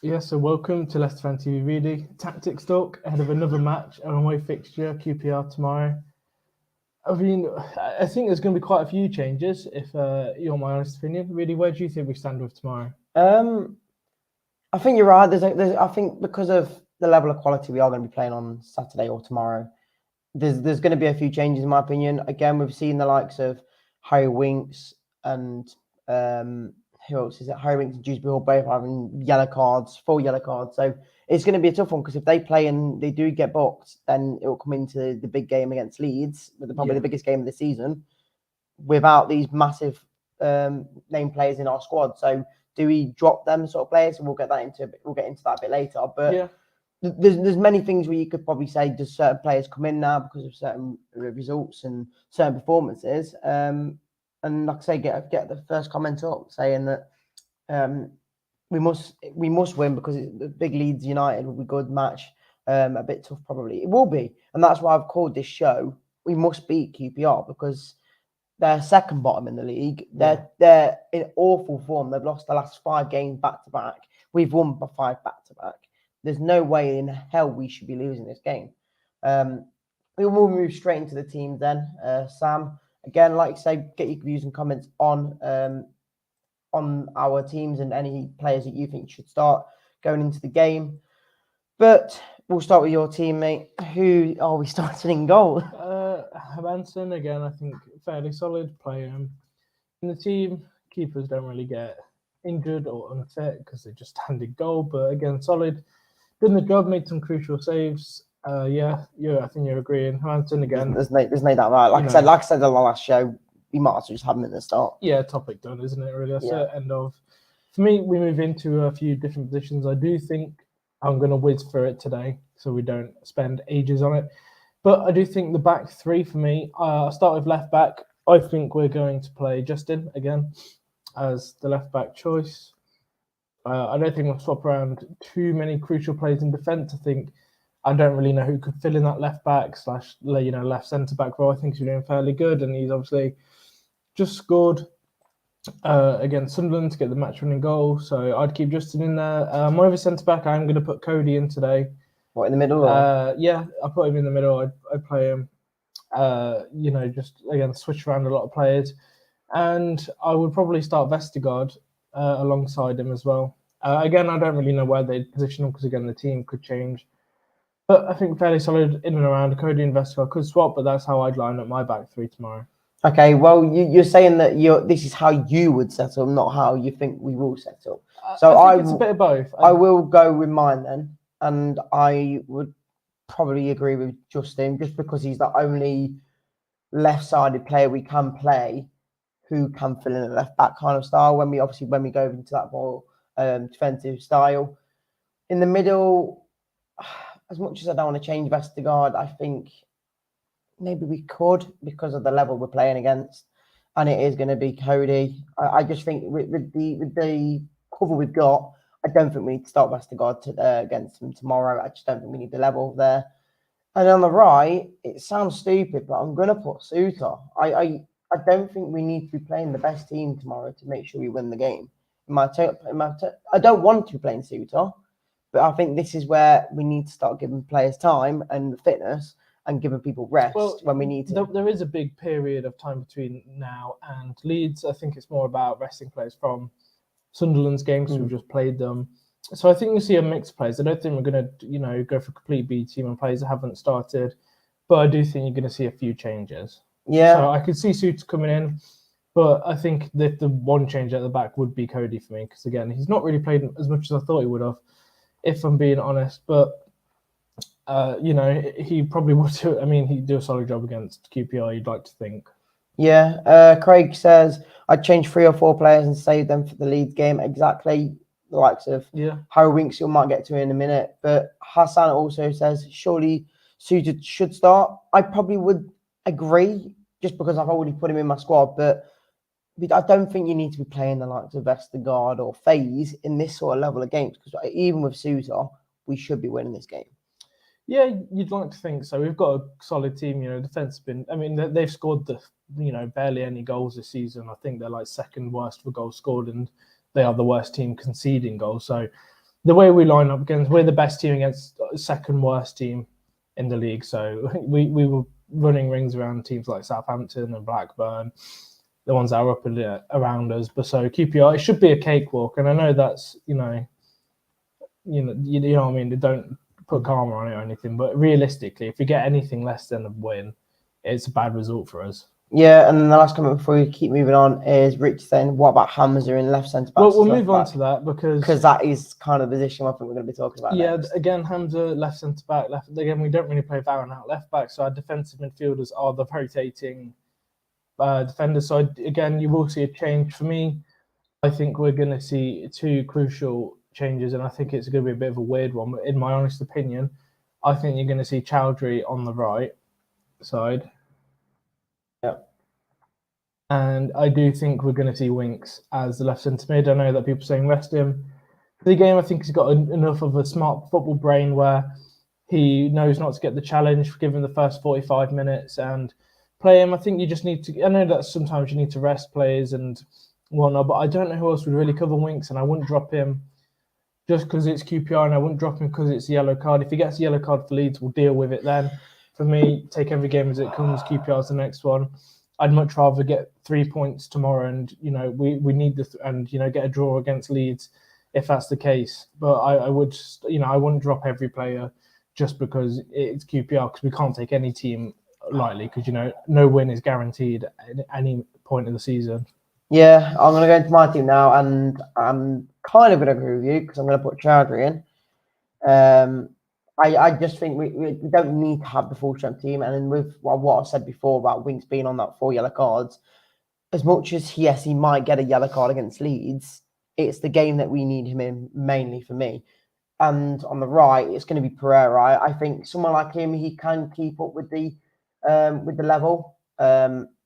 So welcome to Leicester Fan TV Reedy. Tactics talk ahead of another match, an away fixture, QPR tomorrow. I think there's going to be quite a few changes, if you're my honest opinion. Really, where do you think we stand with tomorrow? I think you're right. I think because of the level of quality we are going to be playing on Saturday or tomorrow, there's going to be a few changes in my opinion. Again, we've seen the likes of Harry Winks and who else is it? Harry Winks and Dewsbury Hall both having full yellow cards. So it's going to be a tough one because if they play and they do get booked, then it will come into the big game against Leeds, probably the biggest game of the season, without these massive name players in our squad. So do we drop them sort of players? And we'll get into that a bit later. But there's many things where you could probably say, does certain players come in now because of certain results and certain performances? And like I say, get the first comment up saying that we must win because the big Leeds United will be a good match. A bit tough probably. It will be, and that's why I've called this show We Must Beat QPR, because they're second bottom in the league. They're in awful form. They've lost the last 5 games back to back. We've won by 5 back to back. There's no way in hell we should be losing this game. We will move straight into the team then. Sam, again, like you say, get your views and comments on our teams and any players that you think should start going into the game. But we'll start with your teammate. Who are we starting in goal? Hanson, again, I think fairly solid player. In the team, keepers don't really get injured or unfit because they just stand in goal. But again, solid. Done the job, made some crucial saves. I think you're agreeing. Hanson again. There's no doubt about it. Like I said on the last show, we might as well just have him at the start. Yeah, topic done, isn't it? Really, that's it. End of. For me, we move into a few different positions. I do think I'm going to whiz through it today, so we don't spend ages on it. But I do think the back three for me, I'll start with left back. I think we're going to play Justin again as the left back choice. I don't think we'll swap around too many crucial players in defence. I don't really know who could fill in that left back / left centre back role. I think he's doing fairly good, and he's obviously just scored against Sunderland to get the match winning goal. So I'd keep Justin in there. More of a centre back, I'm going to put Cody in today. What, in the middle? Yeah, I put him in the middle. I'd play him. Just again switch around a lot of players, and I would probably start Vestergaard alongside him as well. Again, I don't really know where they'd position him because again the team could change, but I think fairly solid in and around. Cody and Vestergaard could swap, but that's how I'd line up my back three tomorrow. Okay, well, you're saying that this is how you would settle, not how you think we will settle. So I think it's a bit of both. I will go with mine then, and I would probably agree with Justin just because he's the only left-sided player we can play who can fill in a left-back kind of style when we go into that more defensive style. In the middle, as much as I don't want to change Vestergaard, I think maybe we could because of the level we're playing against, and it is going to be Cody. I just think with the cover we've got, I don't think we need to start Vestergaard against him tomorrow. I just don't think we need the level there. And on the right, it sounds stupid, but I'm going to put Suter. I don't think we need to be playing the best team tomorrow to make sure we win the game. I don't want to be playing Suter, but I think this is where we need to start giving players time and fitness and giving people rest when we need to. There is a big period of time between now and Leeds. I think it's more about resting players from Sunderland's games. We've just played them. So I think we see a mix of players. I don't think we're going to, go for complete B team and players that haven't started, but I do think you're going to see a few changes. Yeah. So I could see Suter coming in, but I think that the one change at the back would be Cody for me because again, he's not really played as much as I thought he would have, if I'm being honest. But he probably would do. I mean, he'd do a solid job against QPR. You'd like to think. Yeah. Craig says I'd change 3 or 4 players and save them for the Leeds game. Exactly. The likes of Harry Winks, you might get to in a minute. But Hassan also says surely Suter should start. I probably would agree just because I've already put him in my squad. But I don't think you need to be playing the likes of Vestergaard or FaZe in this sort of level of games because even with Suter, we should be winning this game. Yeah, you'd like to think so. We've got a solid team. Defense has been. I mean, they've scored barely any goals this season. I think they're like second worst for goals scored, and they are the worst team conceding goals. So the way we line up against, we're the best team against second worst team in the league. So we were running rings around teams like Southampton and Blackburn, the ones that are up around us. But so QPR, it should be a cakewalk. And I know that's, you know what I mean? They don't put karma on it or anything. But realistically, if we get anything less than a win, it's a bad result for us. Yeah, and then the last comment before we keep moving on is Rich saying, what about Hamza in left centre back? Well, we'll move on to that because that is kind of the position I think we're going to be talking about. Yeah, next. Again, Hamza left centre back. Again, we don't really play Varane out left back, so our defensive midfielders are the rotating defenders. So again, you will see a change. For me, I think we're going to see two crucial changes, and I think it's going to be a bit of a weird one. But in my honest opinion, I think you're going to see Chowdhury on the right side. Yep. And I do think we're going to see Winks as the left centre mid. I know that people are saying rest him for the game. I think he's got enough of a smart football brain where he knows not to get the challenge given the first 45 minutes and play him. I think you just need to. I know that sometimes you need to rest players and whatnot, but I don't know who else would really cover Winks, and I wouldn't drop him just because it's QPR, and I wouldn't drop him because it's a yellow card. If he gets a yellow card for Leeds, we'll deal with it then. For me, take every game as it comes. QPR's the next one. I'd much rather get 3 points tomorrow, and we need get a draw against Leeds if that's the case. But I wouldn't drop every player just because it's QPR, because we can't take any team lightly, because no win is guaranteed at any point in the season. Yeah, I'm going to go into my team now, and I'm kind of going to agree with you because I'm going to put Chowdhury in. I just think we don't need to have the full strength team. And then with what I said before about Winks being on that 4 yellow cards, as much as he might get a yellow card against Leeds, it's the game that we need him in mainly for me. And on the right, it's going to be Pereira. I think someone like him, he can keep up with the level.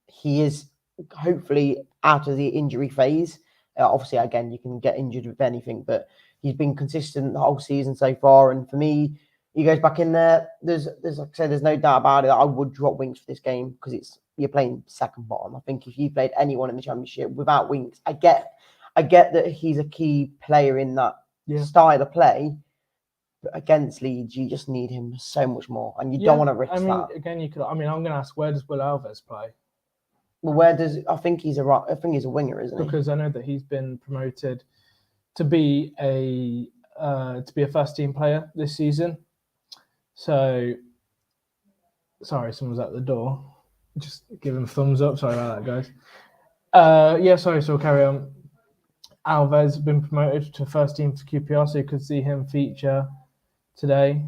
He is hopefully out of the injury phase. Obviously, again, you can get injured with anything, but he's been consistent the whole season so far. And for me, he goes back in there. There's like I said, there's no doubt about it. I would drop Winks for this game because you're playing second bottom. I think if you played anyone in the Championship without Winks, I get that he's a key player in that style of play. But against Leeds, you just need him so much more, and you don't want to risk that. Again, you could. I'm going to ask, where does Will Alves play? Well, I think he's a winger, isn't he? Because I know that he's been promoted to be a first team player this season. So, sorry, someone's at the door. Just give him a thumbs up. Sorry about that, guys. Sorry. So we'll carry on. Alves has been promoted to first team for QPR, so you could see him feature today.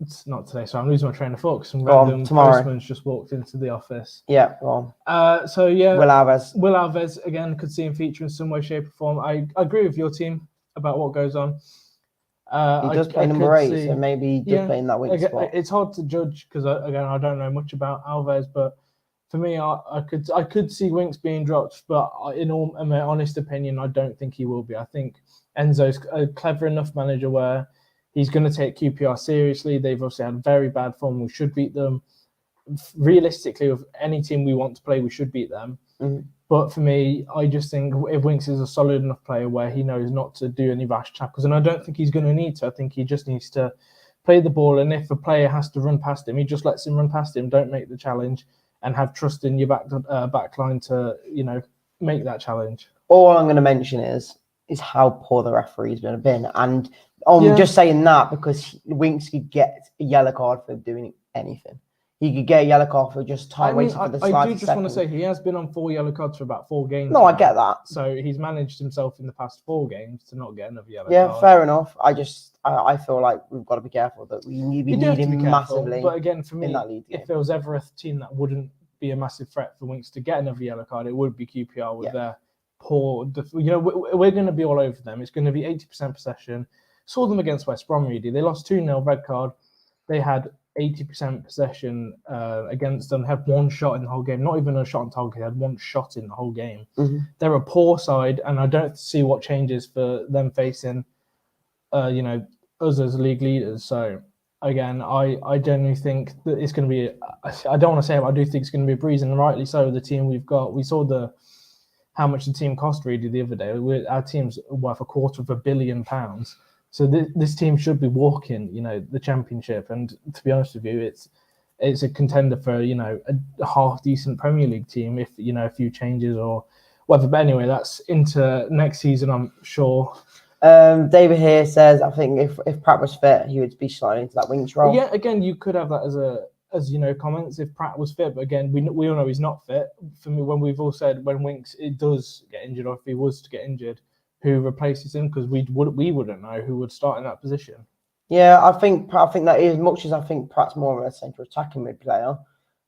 It's not today, so I'm losing my train of thought because some random postman's just walked into the office. Yeah, well. Will Alves again could see him feature in some way, shape, or form. I agree with your team about what goes on. He does play number 8, so maybe he does play in that wing spot. It's hard to judge because I don't know much about Alves, but for me, I could see Winks being dropped, but in my honest opinion, I don't think he will be. I think Enzo's a clever enough manager where he's going to take QPR seriously. They've obviously had very bad form. We should beat them. Realistically, with any team we want to play, we should beat them. Mm-hmm. But for me, I just think if Winks is a solid enough player where he knows not to do any rash tackles, and I don't think he's going to need to. I think he just needs to play the ball, and if a player has to run past him, he just lets him run past him. Don't make the challenge, and have trust in your back line to make that challenge. All I'm going to mention is how poor the referee's been, and I'm just saying that because Winks could get a yellow card for doing anything. He could get a yellow card for just waiting for the slide. I do just want to say he has been on 4 yellow cards for about 4 games. No, I get that. So he's managed himself in the past 4 games to not get another yellow card. Yeah, fair enough. I feel like we've got to be careful that we need him massively. But again, for me, in that league if there was ever a team that wouldn't be a massive threat for Winks to get another yellow card, it would be QPR with their poor. We're going to be all over them. It's going to be 80% possession. Saw them against West Brom. Really, they lost 2-0, red card. They had 80% possession against them. Had 1 shot in the whole game. Not even a shot on target. They had 1 shot in the whole game. Mm-hmm. They're a poor side, and I don't see what changes for them facing, us as league leaders. So again, I genuinely think that it's going to be. I don't want to say it, but I do think it's going to be a breeze, and rightly so. The team we've got. We saw the how much the team cost Reedy the other day. Our team's worth £250 million. So this team should be walking, the championship. And to be honest with you, it's a contender for, a half decent Premier League team if, a few changes or whatever. But anyway, that's into next season, I'm sure. David here says, I think if Pratt was fit, he would be sliding into that wings role. Yeah, again, you could have that as comments if Pratt was fit, but again, we all know he's not fit. For me, when we've all said when Winks it does get injured, or if he was to get injured, who replaces him? Because we wouldn't know who would start in that position. Yeah, I think that as much as I think Pratt's more of a central attacking mid player,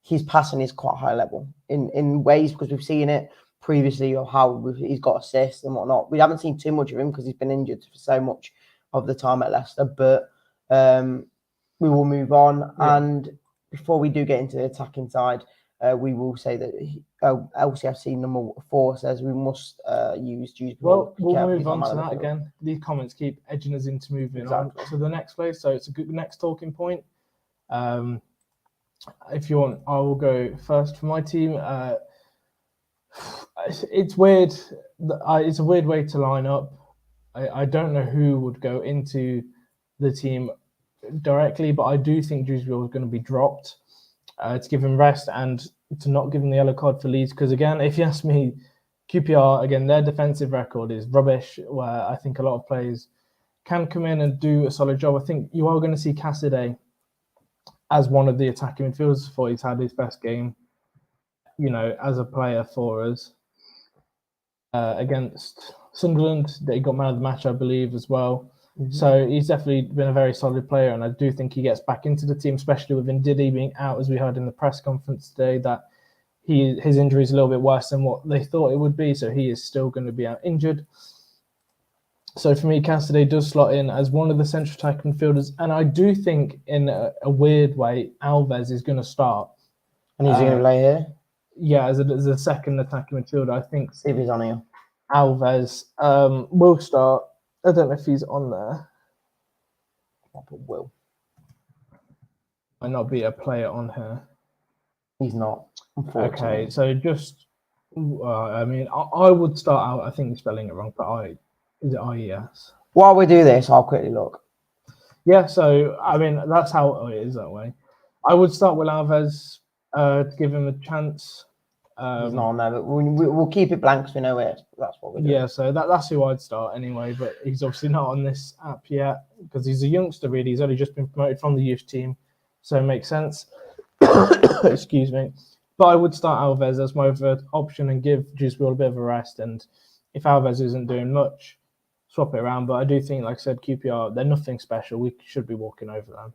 his passing is quite high level in ways, because we've seen it previously of how he's got assists and whatnot. We haven't seen too much of him because he's been injured for so much of the time at Leicester, but we will move on. Yeah. And before we do get into the attacking side, we will say that LCFC number 4 says we must use Juice. Well, we'll move on to that again. These comments keep edging us into moving on to the next place. So it's a good next talking point. If you want, I will go first for my team. It's weird. It's a weird way to line up. I don't know who would go into the team directly, but I do think Dewsbury is going to be dropped to give him rest and to not give him the yellow card for Leeds. Because again, if you ask me, QPR, again, their defensive record is rubbish, where I think a lot of players can come in and do a solid job. I think you are going to see Cassidy as one of the attacking midfielders before he's had his best game, as a player for us. Against Sunderland, he got man of the match, I believe, as well. Mm-hmm. So he's definitely been a very solid player, and I do think he gets back into the team, especially with Ndidi being out, as we heard in the press conference today, that his injury is a little bit worse than what they thought it would be, so he is still going to be out injured. So for me, Cassidy does slot in as one of the central attacking midfielders, and I do think in a weird way, Alves is going to start. And he's going to play here? Yeah, as a second attacking midfielder, I think. See if he's on here. Alves will start. I don't know if he's on there. I'll put Will. Might not be a player on here. He's not. Okay, so just, I would start out. I think you're spelling it wrong, but is it IES? While we do this, I'll quickly look. Yeah, so that's how it is that way. I would start with Alves to give him a chance. He's not on there, but we'll keep it blank because we know it. That's what we're doing. Yeah, so that's who I'd start anyway, but he's obviously not on this app yet because he's a youngster, really. He's only just been promoted from the youth team, so it makes sense. Excuse me. But I would start Alves as my third option and give Dewsbury a bit of a rest. And if Alves isn't doing much, swap it around. But I do think, like I said, QPR, they're nothing special. We should be walking over them.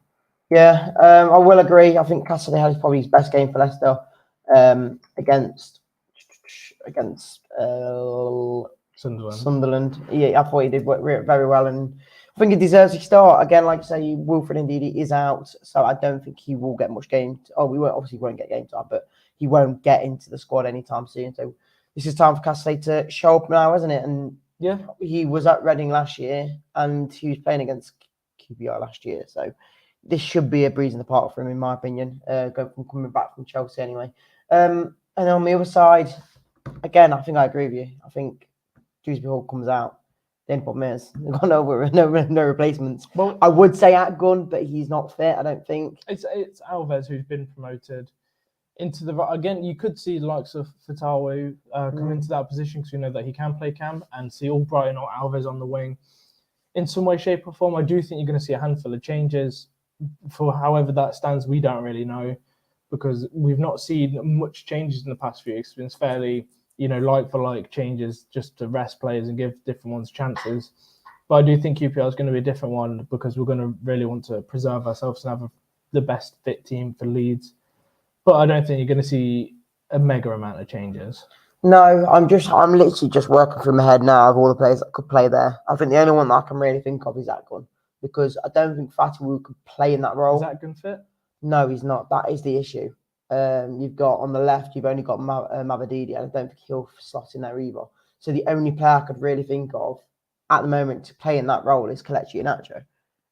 Yeah, I will agree. I think Cassidy had probably his best game for Leicester. Against Sunderland. Yeah, I thought he did very well, and I think he deserves a start. Again, like I say, Wilfred Ndidi is out, so I don't think he will get much game. We won't get game time, but he won't get into the squad anytime soon. So this is time for Cassidy to show up now, isn't it? And yeah, he was at Reading last year, and he was playing against QPR last year, so this should be a breeze in the park for him, in my opinion. Coming back from Chelsea anyway. And on the other side, again, I think I agree with you. I think Dewsbury Hall comes out. The only problem is they've got no replacements. Well, I would say at gun, but he's not fit, I don't think. It's Alves who's been promoted into the again. You could see the likes of Fatawu come into that position because we know that he can play cam, and see Albrighton or Alves on the wing in some way, shape, or form. I do think you're going to see a handful of changes. For however that stands, we don't really know, because we've not seen much changes in the past few weeks. It's been fairly, like for like changes just to rest players and give different ones chances. But I do think QPR is going to be a different one because we're going to really want to preserve ourselves and have the best fit team for Leeds. But I don't think you're going to see a mega amount of changes. No, I'm literally just working through my head now of all the players that could play there. I think the only one that I can really think of is Atgun, because I don't think Fatawu could play in that role. Is that good fit? No, he's not. That is the issue. You've got on the left, you've only got Mabadidi, and I don't think he'll slot in there either. So the only player I could really think of at the moment to play in that role is Kelechi Iheanacho.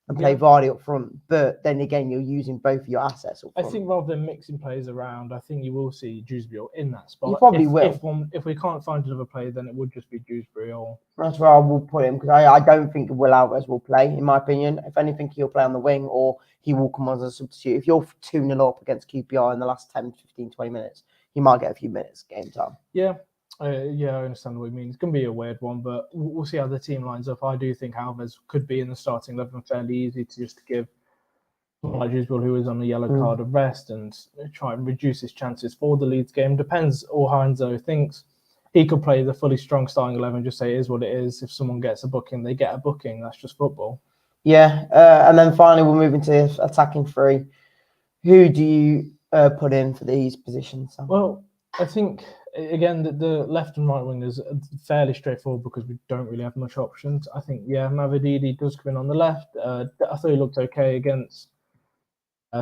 and play Vardy up front. But then again, you're using both of your assets up front. I think rather than mixing players around, I think you will see Dewsbury in that spot. You probably will. If we can't find another player, then it would just be Dewsbury. That's where I will put him, because I don't think Will Alvarez will play, in my opinion. If anything, he'll play on the wing, or he will come on as a substitute. If you're 2-0 up against QPR in the last 10, 15, 20 minutes, he might get a few minutes game time. Yeah. I understand what you mean. It's going to be a weird one, but we'll see how the team lines up. I do think Alvarez could be in the starting 11 fairly easy to just give someone like Dewsbury, who is on a yellow card, a rest and try and reduce his chances for the Leeds game. Depends, or Heinzo thinks he could play the fully strong starting 11, just say it is what it is. If someone gets a booking, they get a booking. That's just football. Yeah, and then finally we'll move into attacking three. Who do you put in for these positions, Sam? Well, I think, again, the left and right wingers are fairly straightforward because we don't really have much options. I think, Mavididi does come in on the left. I thought he looked okay against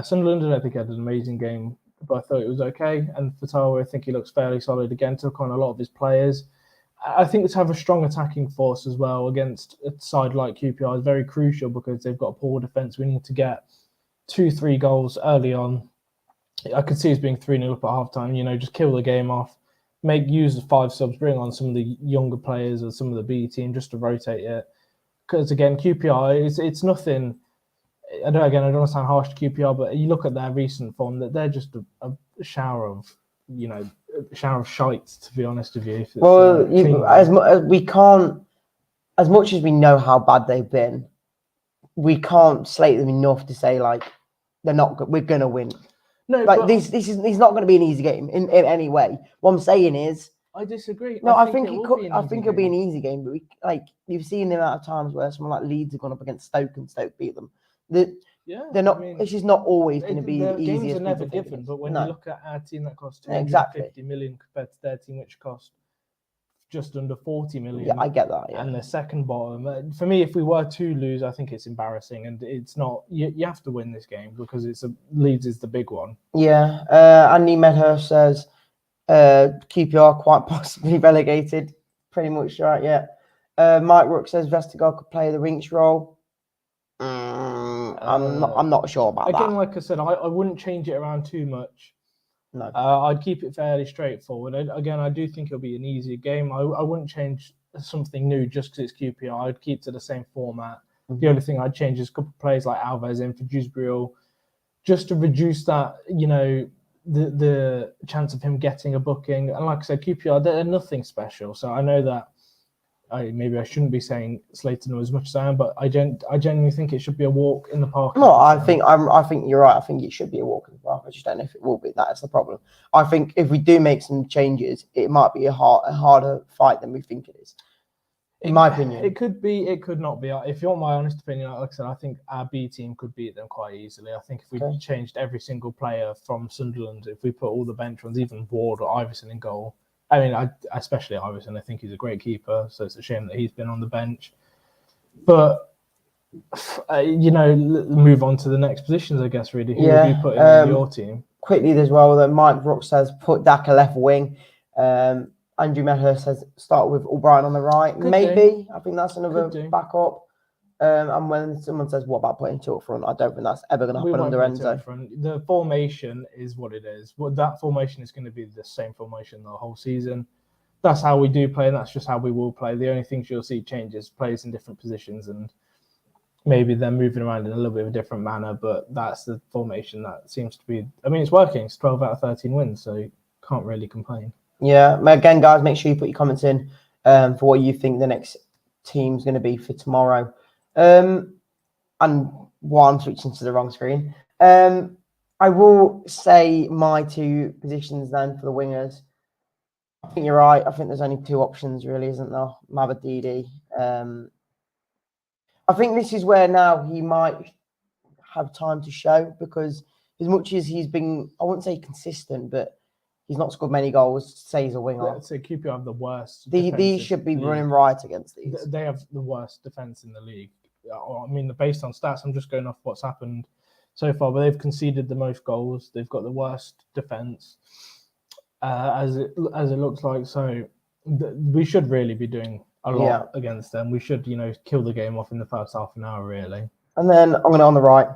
Sunderland. I don't think he had an amazing game, but I thought it was okay. And Fatawa, I think he looks fairly solid again, took on a lot of his players. I think to have a strong attacking force as well against a side like QPR is very crucial because they've got a poor defence. We need to get 2-3 goals early on. I could see us being 3-0 up at halftime, just kill the game off, make use of 5 subs, bring on some of the younger players or some of the B team just to rotate it. Because again, QPR, it's nothing. I don't want to sound harsh to QPR, but you look at their recent form, that they're just a shower of, shite, to be honest with you. Well, as much as we know how bad they've been, we can't slate them enough to say like we're gonna win. No, like this is not going to be an easy game in any way. What I'm saying is, I disagree. No, I think it could. I think it'll be an easy game, but you've seen the amount of times where someone like Leeds have gone up against Stoke and Stoke beat them. They're not. It's just not always going to be the easiest. Games are never given, but when you look at our team that cost 250 million compared to their team, which cost just under 40 million. Yeah, I get that. Yeah. And the second bottom. For me, if we were to lose, I think it's embarrassing, and it's not. You have to win this game because Leeds is the big one. Yeah. Andy Medhurst says QPR quite possibly relegated. Pretty much right. Yeah. Mike Rook says Vestergaard could play the Rinks role. I'm not sure about that. Again, like I said, I wouldn't change it around too much. No. I'd keep it fairly straightforward. Again, I do think it'll be an easier game. I wouldn't change something new just because it's QPR. I'd keep to the same format. Mm-hmm. The only thing I'd change is a couple of players like Alvarez in for Dewsbury, just to reduce that, the chance of him getting a booking. And like I said, QPR, they're nothing special. So I know that maybe I shouldn't be saying Slayton as much as I am, but I genuinely think it should be a walk in the park. No, I think you're right. I think it should be a walk in the park. I just don't know if it will be. That's the problem. I think if we do make some changes, it might be a harder fight than we think it is. In my opinion, it could be. It could not be. If you want my honest opinion, like I said, I think our B team could beat them quite easily. I think if we changed every single player from Sunderland, if we put all the bench ones, even Ward or Iverson in goal. I mean, especially Iverson, I think he's a great keeper, so it's a shame that he's been on the bench. But, move on to the next positions, I guess, really. Who have you put in your team? Quickly as well, that Mike Rook says, put Daka left wing. Andrew Medhurst says, start with O'Brien on the right. Maybe. I think that's another backup. And when someone says, what about putting two up front? I don't think that's ever going to happen under Enzo. The formation is what it is. That formation is going to be the same formation the whole season. That's how we do play, and that's just how we will play. The only things you'll see change is players in different positions, and maybe they're moving around in a little bit of a different manner, but that's the formation that seems to be... I mean, it's working. It's 12 out of 13 wins, so you can't really complain. Yeah. Again, guys, make sure you put your comments in for what you think the next team's going to be for tomorrow. And while I'm switching to the wrong screen, I will say my two positions then for the wingers. I think you're right. I think there's only two options, really, isn't there? Mavididi. I think this is where now he might have time to show, because as much as he's been, I wouldn't say consistent, but he's not scored many goals to say he's a winger. Let's say QPR have the worst. These should be running right against these. They have the worst defence in the league. I mean, based on stats, I'm just going off what's happened so far, but they've conceded the most goals. They've got the worst defence, as it looks like. So we should really be doing a lot against them. We should, kill the game off in the first half an hour, really. And then I'm going to on the right.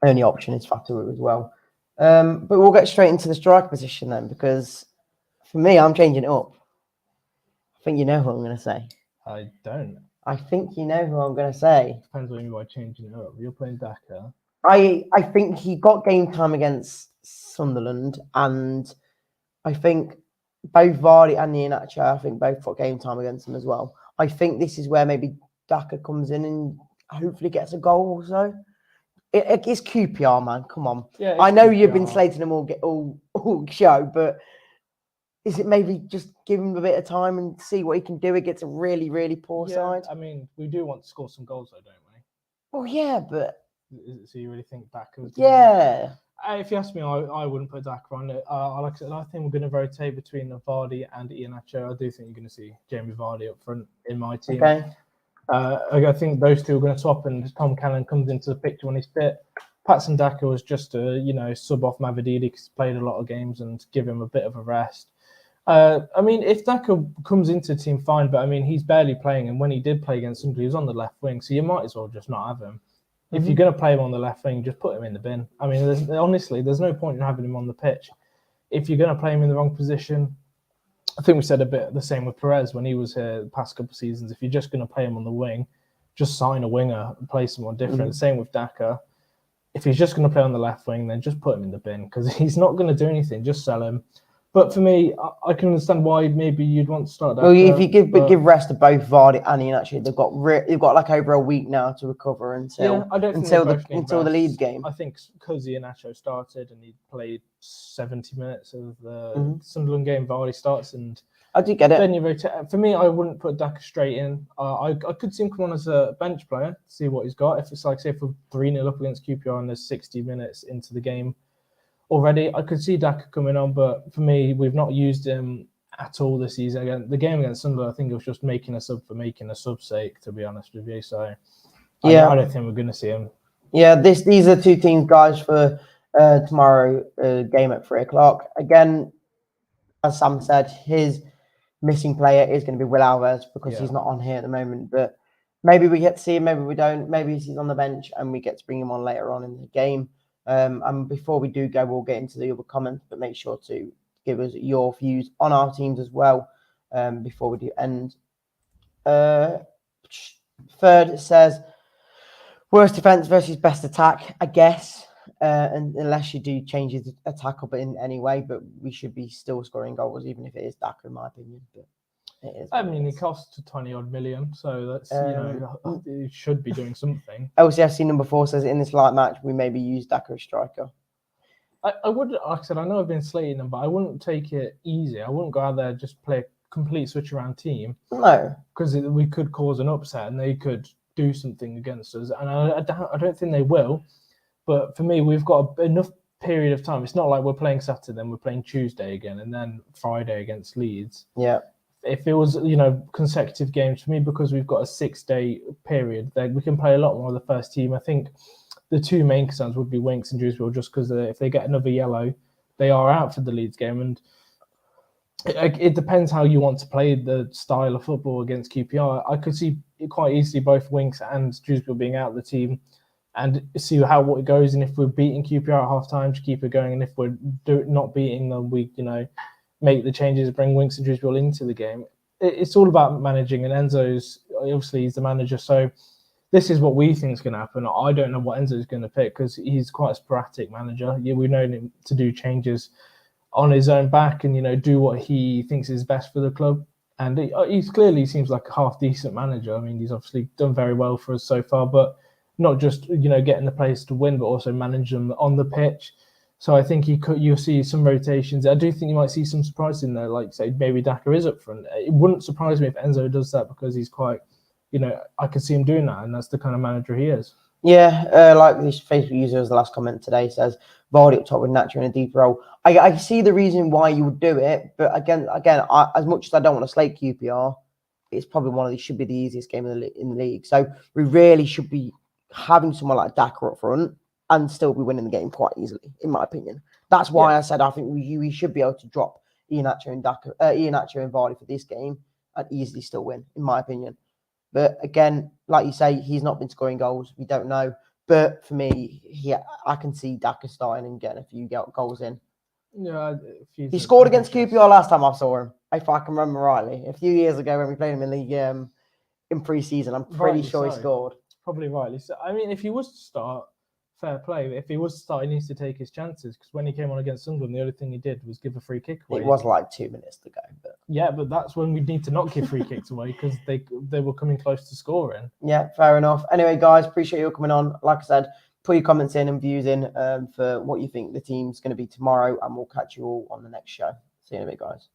Only option is Fatawu as well. But we'll get straight into the striker position then, because for me, I'm changing it up. I think you know who I'm going to say. I don't. I think you know who I'm going to say. Depends on you by changing it up. You're playing Daka. I think he got game time against Sunderland, and I think both Vardy and Iheanacho, I think both got game time against him as well. I think this is where maybe Daka comes in and hopefully gets a goal or so. It's QPR, man. Come on. Yeah, I know QPR. You've been slating him all show, but is it maybe just give him a bit of time and see what he can do against a really, really poor side? I mean, we do want to score some goals, though, don't we? Well, yeah, but... So you really think Daka's... Yeah. If you ask me, I wouldn't put Daka on it. Like I said, I think we're going to rotate between Vardy and Iheanacho. I do think you're going to see Jamie Vardy up front in my team. Okay. I think those two are going to swap, and Tom Cannon comes into the picture when he's fit. Patson Daka was just a sub off Mavididi because he's played a lot of games and give him a bit of a rest. I mean, if Daka comes into the team, fine, but I mean, he's barely playing, and when he did play against Sunderland, he was on the left wing, so you might as well just not have him. If you're going to play him on the left wing, just put him in the bin. I mean, there's no point in having him on the pitch. If you're going to play him in the wrong position, I think we said a bit the same with Perez when he was here the past couple of seasons. If you're just going to play him on the wing, just sign a winger and play someone different. Same with Daka. If he's just going to play on the left wing, then just put him in the bin because he's not going to do anything. Just sell him. But for me, I can understand why maybe you'd want to start Daka. Well, if you give rest to both Vardy and Iheanacho, they've got like over a week now to recover until the Leeds game. I think because Iheanacho started and he played 70 minutes of the Sunderland game, Vardy starts and I do get it. Then you rotate. For me, I wouldn't put Daka straight in. I could see him come on as a bench player, see what he's got. If it's like say if we're 3-0 up against QPR and there's 60 minutes into the game already, I could see Daka coming on, but for me, we've not used him at all this season. Again, the game against Sunderland, I think it was just making a sub for making a sub's sake, to be honest with you. So, I don't think we're going to see him. Yeah, these are two teams, guys, for tomorrow game at 3:00. Again, as Sam said, his missing player is going to be Will Alvarez because he's not on here at the moment. But maybe we get to see him, maybe we don't. Maybe he's on the bench and we get to bring him on later on in the game. And before we do go, we'll get into the other comments, but make sure to give us your views on our teams as well before we do end. Third says, worst defence versus best attack, I guess, and unless you do change the attack up in any way, but we should be still scoring goals, even if it is Daka, in my opinion. But it is. I mean, he costs 20-odd million, so that's, he should be doing something. LCFC number 4 says, in this light match, we maybe use Daka as striker. I would, like I said, I know I've been slating them, but I wouldn't take it easy. I wouldn't go out there and just play a complete switch around team. No. Because we could cause an upset and they could do something against us. And I don't think they will. But for me, we've got enough period of time. It's not like we're playing Saturday, then we're playing Tuesday again, and then Friday against Leeds. Yeah. If it was, consecutive games, for me, because we've got a 6-day period, then we can play a lot more of the first team. I think the two main concerns would be Winks and Dewsbury, just because if they get another yellow, they are out for the Leeds game. And it depends how you want to play the style of football against QPR. I could see quite easily both Winks and Dewsbury being out of the team and see what it goes. And if we're beating QPR at half time, to keep it going. And if we're not beating them, we, make the changes, bring Winks and Dewsbury into the game. It's all about managing, and Enzo's obviously he's the manager, so this is what we think is going to happen. I don't know what Enzo's going to pick because he's quite a sporadic manager. We've known him to do changes on his own back and do what he thinks is best for the club. And he clearly seems like a half decent manager. I mean, he's obviously done very well for us so far, but not just getting the players to win, but also manage them on the pitch. So I think you'll see some rotations. I do think you might see some surprises in there, like say maybe Daka is up front. It wouldn't surprise me if Enzo does that because he's quite, I could see him doing that, and that's the kind of manager he is. Yeah, like this Facebook user, the last comment today says, Vardy up top with Nacho in a deep role. I see the reason why you would do it, but again, as much as I don't want to slate QPR, it's probably one of these should be the easiest game in the league. So we really should be having someone like Daka up front and still be winning the game quite easily, in my opinion. That's why I said I think we should be able to drop Iheanacho and Vardy for this game and easily still win, in my opinion. But again, like you say, he's not been scoring goals. We don't know. But for me, I can see Daka starting and getting a few goals in. Yeah, he scored against QPR last time I saw him, if I can remember rightly. A few years ago when we played him in the in pre-season, I'm pretty sure he scored. Probably rightly so. I mean, if he was to start, fair play. If he was to start, he needs to take his chances, because when he came on against Sunderland, the only thing he did was give a free kick away. It was like 2 minutes to go. But yeah, but that's when we need to not give free kicks away, because they were coming close to scoring. Yeah, fair enough. Anyway, guys, appreciate you coming on. Like I said, put your comments in and views in for what you think the team's going to be tomorrow, and we'll catch you all on the next show. See you in a bit, guys.